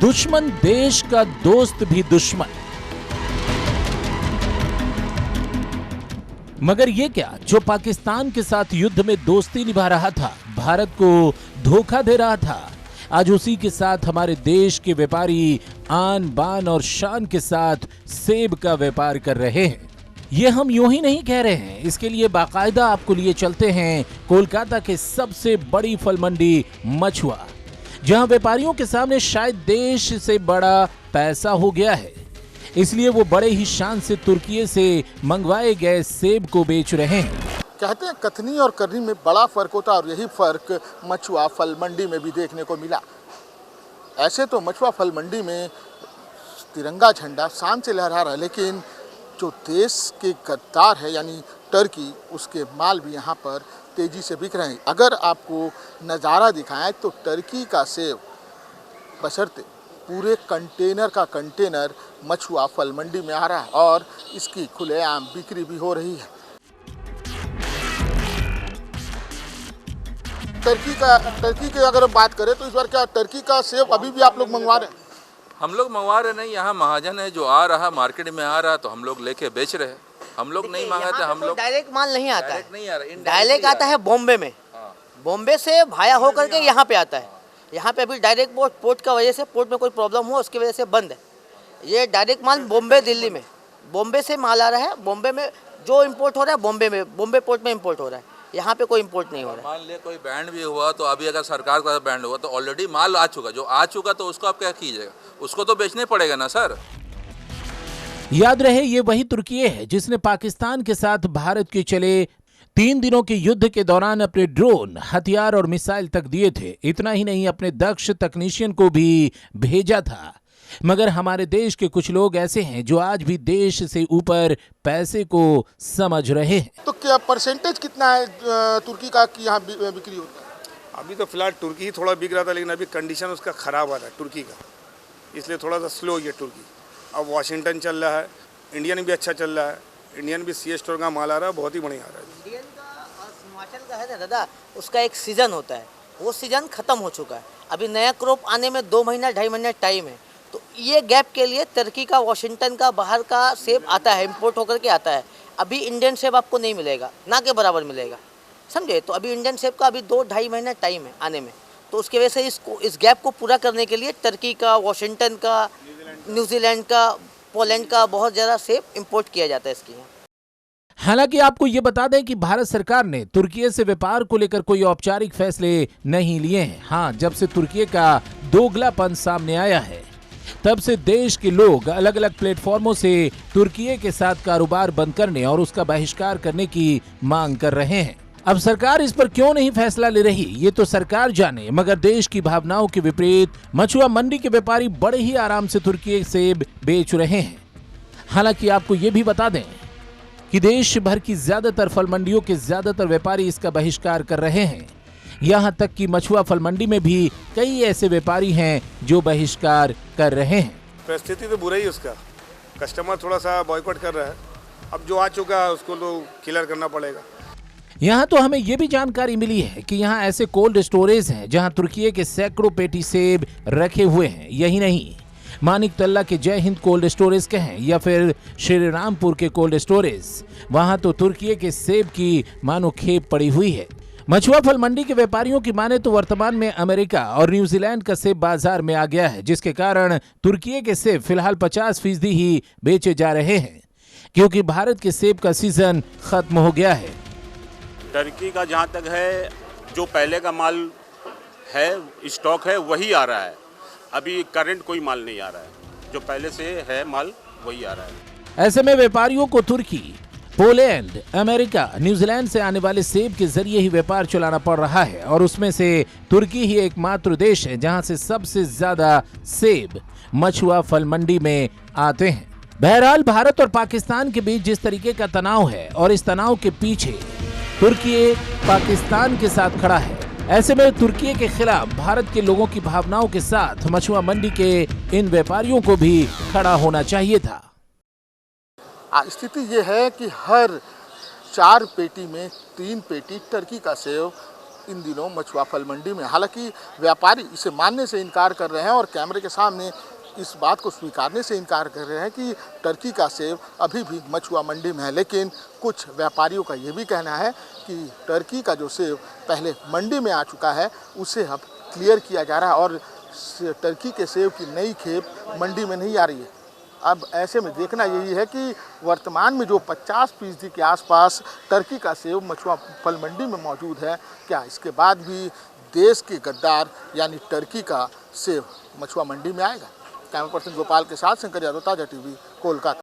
दुश्मन देश का दोस्त भी दुश्मन। मगर ये क्या, जो पाकिस्तान के साथ युद्ध में दोस्ती निभा रहा था, भारत को धोखा दे रहा था, आज उसी के साथ हमारे देश के व्यापारी आन बान और शान के साथ सेब का व्यापार कर रहे हैं। ये हम यूं ही नहीं कह रहे हैं, इसके लिए बाकायदा आपको लिए चलते हैं कोलकाता के सबसे बड़ी फल मंडी मछुआ, जहां व्यापारियों के सामने शायद देश से बड़ा पैसा हो गया है, इसलिए वो बड़े ही शान से तुर्की से मंगवाए गए सेब को बेच रहे हैं। कहते हैं कथनी और करनी में बड़ा फर्क होता है और यही फर्क मछुआ फल मंडी में भी देखने को मिला। ऐसे तो मछुआ फल मंडी में तिरंगा झंडा शान से लहरा रहा है, लेकिन जो देश के गद्दार है यानी टर्की, उसके माल भी यहाँ पर तेजी से बिक रहे हैं। अगर आपको नज़ारा दिखाएं तो टर्की का सेब बशर्ते पूरे कंटेनर का कंटेनर मछुआ फल मंडी में आ रहा है और इसकी खुलेआम बिक्री भी हो रही है। टर्की की अगर बात करें तो इस बार क्या टर्की का सेब अभी भी आप लोग मंगवा रहे हैं? हम लोग मंगवा रहे नहीं, यहाँ महाजन है जो आ रहा मार्केट में आ रहा तो हम लोग लेके बेच रहे हैं। हम लोग नहीं मंगाते, हम लोग डायरेक्ट माल नहीं आता है, नहीं आ रहा, डायरेक्ट आता है बॉम्बे में। बॉम्बे से भाया होकर के यहाँ पे आता है। यहाँ पे अभी डायरेक्ट पोर्ट का वजह से, पोर्ट में कोई प्रॉब्लम हुआ उसकी वजह से बंद है। ये डायरेक्ट माल बॉम्बे दिल्ली में, बॉम्बे से माल आ रहा है। बॉम्बे में जो इम्पोर्ट हो रहा है बॉम्बे में, बॉम्बे पोर्ट में इम्पोर्ट हो रहा है, यहाँ पे कोई इम्पोर्ट नहीं हो रहा है। मान ले कोई बैंड भी हुआ तो अभी अगर सरकार का बैंड हुआ तो ऑलरेडी माल आ चुका, जो आ चुका तो उसको आप क्या कीजिएगा, उसको तो बेचने पड़ेगा ना सर। याद रहे, ये वही तुर्की है जिसने पाकिस्तान के साथ भारत के चले 3 दिनों के युद्ध के दौरान अपने ड्रोन, हथियार और मिसाइल तक दिए थे। इतना ही नहीं, अपने दक्ष तकनीशियन को भी भेजा था। मगर हमारे देश के कुछ लोग ऐसे हैं जो आज भी देश से ऊपर पैसे को समझ रहे हैं। तो क्या परसेंटेज कितना है तुर्की का कि यहाँ बिक्री होता है? अभी तो फिलहाल तुर्की ही थोड़ा बिक रहा था, लेकिन अभी कंडीशन उसका ख़राब आ रहा है तुर्की का, इसलिए थोड़ा सा स्लो है तुर्की। अब वाशिंगटन चल रहा है, इंडियन भी अच्छा चल रहा है, इंडियन भी सी स्टोर का माल आ रहा है, बहुत ही बढ़िया आ रहा है। इंडियन का और हिमाचल का है ना दादा, उसका एक सीज़न होता है, वो सीज़न ख़त्म हो चुका है। अभी नया क्रॉप आने में 2 महीना 2.5 महीना टाइम है। तो ये गैप के लिए तुर्की का, वाशिंगटन का, बाहर का सेब आता है, इंपोर्ट होकर के आता है। अभी इंडियन सेब आपको नहीं मिलेगा, ना के बराबर मिलेगा, समझे। तो अभी इंडियन सेब का अभी 2-2.5 महीना टाइम है आने में। तो उसकी वजह से इस गैप को पूरा करने के लिए तुर्की का, वाशिंगटन का, न्यूजीलैंड का, पोलैंड का बहुत ज़्यादा सेब इंपोर्ट किया जाता है इसके यहाँ। हालांकि आपको ये बता दें कि भारत सरकार ने तुर्की से व्यापार को लेकर कोई औपचारिक फैसले नहीं लिए हैं। हाँ, जब से तुर्की का दोगलापन सामने आया है, तब से देश के लोग अलग अलग प्लेटफॉर्मों से तुर्की के साथ कारोबार बंद करने और उसका बहिष्कार करने की मांग कर रहे हैं। अब सरकार इस पर क्यों नहीं फैसला ले रही, ये तो सरकार जाने, मगर देश की भावनाओं के विपरीत मछुआ मंडी के व्यापारी बड़े ही आराम से तुर्की सेब बेच रहे हैं। हालांकि आपको ये भी बता दें कि देश भर की ज्यादातर फल मंडियों के ज्यादातर व्यापारी इसका बहिष्कार कर रहे हैं। यहाँ तक कि मछुआ फल मंडी में भी कई ऐसे व्यापारी हैं जो बहिष्कार कर रहे हैं। परिस्थिति तो बुरा ही उसका, कस्टमर थोड़ा सा बॉयकॉट कर रहा है। अब जो आ चुका है उसको तो क्लियर करना पड़ेगा। यहाँ तो हमें ये भी जानकारी मिली है कि यहाँ ऐसे कोल्ड स्टोरेज हैं जहाँ तुर्की के सैकड़ों पेटी सेब रखे हुए हैं। यही नहीं, मानिक तल्ला के जय हिंद कोल्ड स्टोरेज के हैं या फिर श्री रामपुर के कोल्ड स्टोरेज, वहाँ तो तुर्की के सेब की मानो खेप पड़ी हुई है। मछुआ फल मंडी के व्यापारियों की माने तो वर्तमान में अमेरिका और न्यूजीलैंड का सेब बाजार में आ गया है, जिसके कारण तुर्की के सेब फिलहाल 50% ही बेचे जा रहे हैं, क्योंकि भारत के सेब का सीजन खत्म हो गया है। टर्की का जहाँ तक है, जो पहले का माल है, स्टॉक है, वही आ रहा है। अभी करंट कोई माल नहीं आ रहा है, जो पहले से है माल वही आ रहा है। ऐसे में व्यापारियों को तुर्की, पोलैंड, अमेरिका, न्यूजीलैंड से आने वाले सेब के जरिए ही व्यापार चलाना पड़ रहा है और उसमें से तुर्की ही एकमात्र देश है जहां से सबसे ज्यादा सेब मछुआ फल मंडी में आते हैं। बहरहाल, भारत और पाकिस्तान के बीच जिस तरीके का तनाव है और इस तनाव के पीछे तुर्की पाकिस्तान के साथ खड़ा है, ऐसे में तुर्की के खिलाफ भारत के लोगों की भावनाओं के साथ मछुआ मंडी के इन व्यापारियों को भी खड़ा होना चाहिए था। स्थिति ये है कि हर 4 पेटी में 3 पेटी टर्की का सेब इन दिनों मछुआ फल मंडी में। हालांकि व्यापारी इसे मानने से इनकार कर रहे हैं और कैमरे के सामने इस बात को स्वीकारने से इनकार कर रहे हैं कि टर्की का सेब अभी भी मछुआ मंडी में है। लेकिन कुछ व्यापारियों का ये भी कहना है कि टर्की का जो सेब पहले मंडी में आ चुका है उसे अब क्लियर किया जा रहा है और टर्की के सेब की नई खेप मंडी में नहीं आ रही है। अब ऐसे में देखना यही है कि वर्तमान में जो 50% के आसपास टर्की का सेब मछुआ फल मंडी में मौजूद है, क्या इसके बाद भी देश के गद्दार यानी टर्की का सेब मछुआ मंडी में आएगा? कैमरा पर्सन गोपाल के साथ शंकर यादव, ताजा टीवी, कोलकाता।